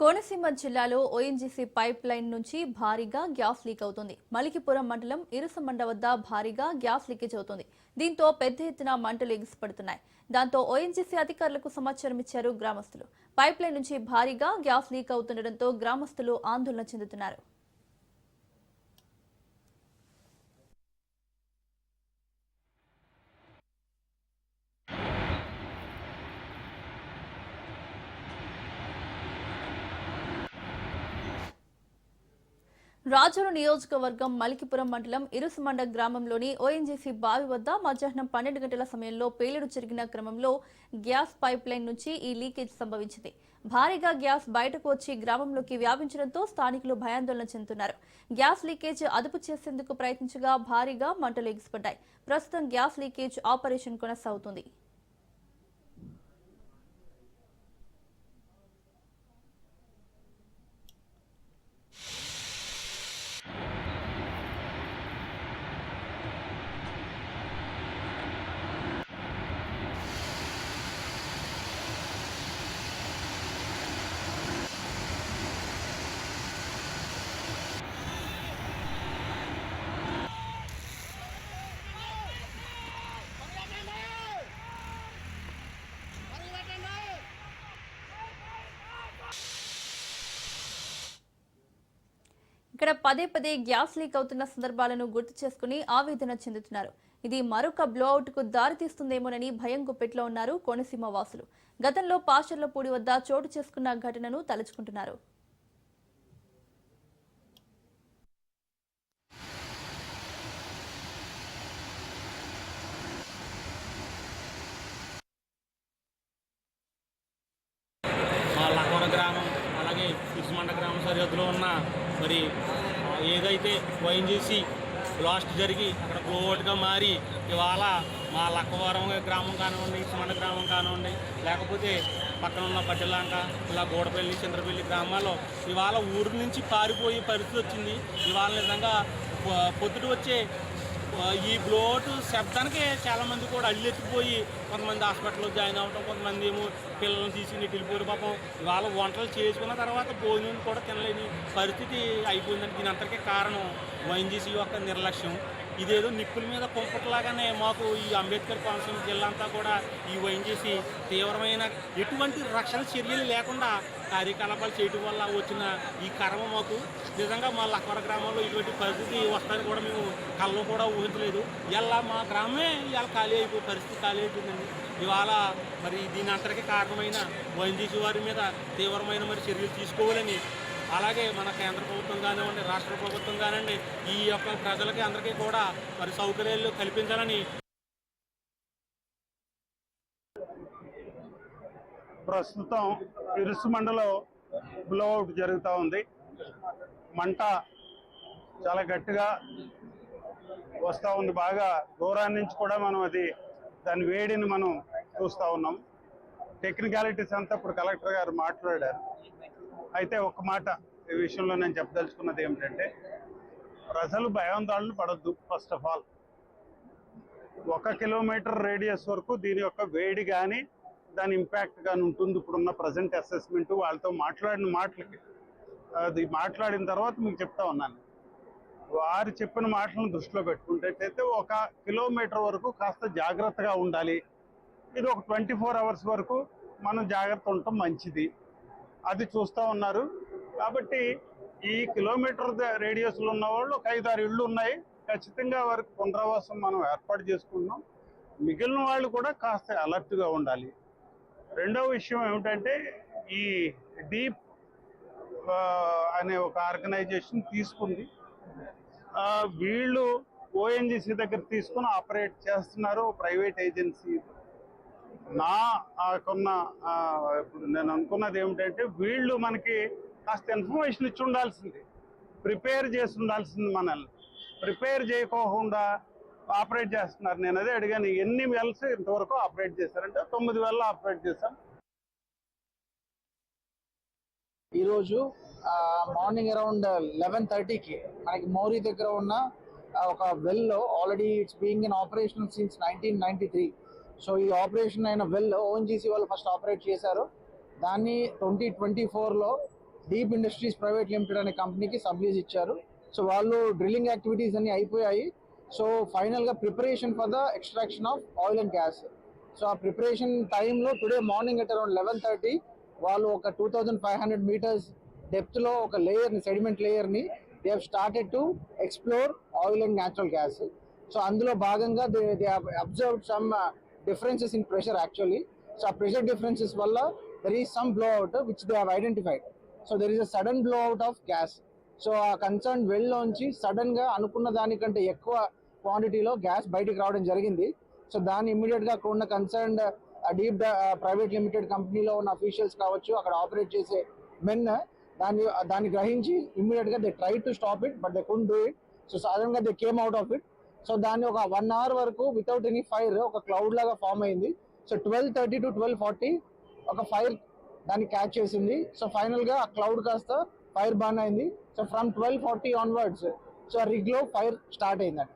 కోనసీమ జిల్లాలో ONGC pipe line నుంచి భారీగా గ్యాస్ లీక్ అవుతుంది. మలికిపురం మండలం ఇరుసమండ వద్ద భారీగా గ్యాస్ లీకేజ్ అవుతుంది. దీంతో పెద్ద ఎత్తున మంటలు ఎగిసిపడుతున్నాయి. దాంతో ఓఎన్జీసీ అధికారులకు సమాచారం ఇచ్చారు గ్రామస్తులు. పైప్ లైన్ నుంచి భారీగా గ్యాస్ లీక్ అవుతుండటంతో గ్రామస్తులు ఆందోళన చెందుతున్నారు. రాజోలు నియోజకవర్గం మలికిపురం మండలం ఇరుసుమండ గ్రామంలోని ఓఎన్జీసీ బావి వద్ద మధ్యాహ్నం 12 గంటల సమయంలో పేలుడు జరిగిన క్రమంలో గ్యాస్ పైప్ లైన్ నుంచి ఈ లీకేజ్ సంభవించింది. భారీగా గ్యాస్ బయటకు వచ్చి గ్రామంలోకి వ్యాపించడంతో స్థానికులు భయాందోళన చెందుతున్నారు. గ్యాస్ లీకేజ్ అదుపు చేసేందుకు ప్రయత్నించగా భారీగా మంటలు ఎగిసిపడ్డాయి. ప్రస్తుతం గ్యాస్ లీకేజ్ ఆపరేషన్ కొనసాగుతుంది. ఇక్కడ పదే పదే గ్యాస్ లీక్ అవుతున్న సందర్భాలను గుర్తు చేసుకుని ఆవేదన చెందుతున్నారు. ఇది మరొక బ్లోఅవుట్ కు దారితీస్తుందేమోనని భయం గుప్పెట్లో ఉన్నారు కోనసీమ వాసులు. గతంలో పాషర్లపూడి వద్ద చోటు చేసుకున్న ఘటనను తలుచుకుంటున్నారు. గ్రామం అలాగే ఇసుమండ గ్రామం సరిహద్దులో ఉన్న మరి ఏదైతే ఓఎన్జీసీ బ్లాస్ట్ జరిగి అక్కడ బ్లోఅవుట్గా మారి ఇవాళ మా లక్కవరం గ్రామం కానివ్వండి, ఇసుమండ గ్రామం కానివ్వండి, లేకపోతే పక్కన ఉన్న పట్టెలాంక ఇలా గూడపల్లి, చంద్రపల్లి గ్రామాల్లో ఇవాళ ఊరి నుంచి పారిపోయే పరిస్థితి వచ్చింది. ఇవాళ నిజంగా పొద్దుట వచ్చే ఈ బ్లోఅవుట్ శబ్దానికి చాలామంది కూడా అల్లెత్తిపోయి కొంతమంది హాస్పిటల్లో జాయిన్ అవ్వటం, కొంతమంది ఏమో పిల్లల్ని తీసుకుని వెళ్ళిపోయారు. పాపం ఇవాళ వంటలు చేసుకున్న తర్వాత భోజనం కూడా తినలేని పరిస్థితి అయిపోయిందండి. దీని అంతటికీ కారణం ఓఎన్జీసీ యొక్క నిర్లక్ష్యం. ఇదేదో నిప్పుల మీద కుంపట్లాగానే మాకు ఈ అంబేద్కర్ కోనసీమ జిల్లా అంతా కూడా ఈ ఓఎన్జీసీ తీవ్రమైన ఎటువంటి రక్షణ చర్యలు లేకుండా కార్యకలాపాలు చేయడం వల్ల వచ్చిన ఈ కర్మ మాకు నిజంగా మా లక్కవర గ్రామంలో ఇటువంటి పరిస్థితి వస్తుందని కూడా మేము కళ్ళలో కూడా ఊహించలేదు. ఇలా మా గ్రామమే ఇలా ఖాళీ అయిపోయే పరిస్థితి ఖాళీ అయిపోయిందండి. ఇవాళ మరి దీని అంతటికీ కారణమైన ఓఎన్జీసీ వారి మీద తీవ్రమైన మరి చర్యలు తీసుకోవాలని, అలాగే మన కేంద్ర ప్రభుత్వం కానివ్వండి, రాష్ట్ర ప్రభుత్వం కానివ్వండి, ఈ యొక్క ప్రజలకి అందరికీ కూడా మరి సౌకర్యాలు కల్పించాలని. ప్రస్తుతం ఇరుసుమండలో బ్లోఅవుట్ జరుగుతూ ఉంది. మంట చాలా గట్టిగా వస్తూ ఉంది. బాగా దూరం నుంచి కూడా మనం దాని వేడిని మనం చూస్తూ ఉన్నాం. టెక్నికాలిటీస్ అంతా ఇప్పుడు కలెక్టర్ గారు మాట్లాడారు. అయితే ఒక మాట ఈ విషయంలో నేను చెప్పదలుచుకున్నది ఏమిటంటే, ప్రజలు భయాందోళన పడొద్దు. First of all 1 kilometre radius వరకు దీని యొక్క వేడి కానీ దాని ఇంపాక్ట్ కానీ ఉంటుంది. ఇప్పుడున్న ప్రజెంట్ అసెస్మెంట్ వాళ్ళతో మాట్లాడిన మాటలకి అది మాట్లాడిన తర్వాత మీకు చెప్తా ఉన్నాను. వారు చెప్పిన మాటలను దృష్టిలో పెట్టుకుంటే 1 కిలోమీటర్ వరకు కాస్త జాగ్రత్తగా ఉండాలి. ఇది ఒక 24 అవర్స్ వరకు మనం జాగ్రత్త ఉండటం మంచిది. అది చూస్తూ ఉన్నారు. కాబట్టి ఈ కిలోమీటర్ రేడియస్లో ఉన్న వాళ్ళు ఒక 5-6 ఇళ్ళు ఉన్నాయి. ఖచ్చితంగా వారికి పునరావాసం మనం ఏర్పాటు చేసుకుంటున్నాం. మిగిలిన వాళ్ళు కూడా కాస్త అలర్ట్గా ఉండాలి. రెండవ విషయం ఏమిటంటే, ఈ డీప్ అనే ఒక ఆర్గనైజేషన్ తీసుకుంది. వీళ్ళు ఓఎన్జీసీ దగ్గర తీసుకుని ఆపరేట్ చేస్తున్నారు, ప్రైవేట్ ఏజెన్సీ. ఇప్పుడు నేను అనుకున్నది ఏమిటంటే, వీళ్ళు మనకి కాస్త ఇన్ఫర్మేషన్ ఇచ్చి ఉండాల్సింది, ప్రిపేర్ చేసి ఉండాల్సింది. మనల్ని ప్రిపేర్ చేయకోకుండా ఆపరేట్ చేస్తున్నారు. నేను అదే అడిగాను, ఎన్ని వెల్స్ ఇంతవరకు ఆపరేట్ చేశారంటే 9 వెల్ ఆపరేట్ చేశాం. ఈరోజు మార్నింగ్ అరౌండ్ 11:30కి మనకి మౌరీ దగ్గర ఉన్న ఒక వెల్లో already it's being in operation since 1993. So ఈ ఆపరేషన్ అయిన వెల్ ఓఎన్జీసీ వాళ్ళు ఫస్ట్ ఆపరేట్ చేశారు. దాన్ని 2024లో డీప్ ఇండస్ట్రీస్ ప్రైవేట్ లిమిటెడ్ అనే కంపెనీకి సబ్లీజ్ ఇచ్చారు. సో వాళ్ళు డ్రిల్లింగ్ యాక్టివిటీస్ అన్ని అయిపోయాయి. సో ఫైనల్గా preparation for the extraction of oil and gas. So ఆ ప్రిపరేషన్ టైంలో టుడే మార్నింగ్ అట్ అరౌండ్ 11:30 వాళ్ళు ఒక 2500 meters డెప్త్లో ఒక లేయర్ని, సెడిమెంట్ లేయర్ని they have started to explore oil and natural gas. So అందులో భాగంగా they have observed some differences in pressure actually. So ఆ ప్రెషర్ డిఫరెన్సెస్ వల్ల there is some blow out which they have identified. So there is a sudden blow out of gas. So ఆ concern వెల్లోంచి సడన్గా అనుకున్న దానికంటే ఎక్కువ క్వాంటిటీలో gas బయటికి రావడం జరిగింది. సో దాన్ని ఇమ్మీడియట్గా అక్కడ ఉన్న కన్సర్న్డ్ డీప్ ప్రైవేట్ లిమిటెడ్ కంపెనీలో ఉన్న అఫీషియల్స్ కావచ్చు, అక్కడ ఆపరేట్ చేసే మెన్ దాన్ని గ్రహించి ఇమ్మీడియట్గా they try to stop it but they couldn't do it. So సడన్గా they came out of it. So దాన్ని ఒక 1 hour వరకు వితౌట్ ఎనీ ఫైర్ ఒక క్లౌడ్ లాగా ఫామ్ అయింది. సో 12:30 to 12:40 ఒక ఫైర్ దాన్ని క్యాచ్ చేసింది. సో ఫైనల్గా ఆ క్లౌడ్ కాస్త ఫైర్ బర్న్ అయింది. సో ఫ్రమ్ 12:40 ఆన్వర్డ్స్ సో రిగ్లో ఫైర్ స్టార్ట్ అయిందండి.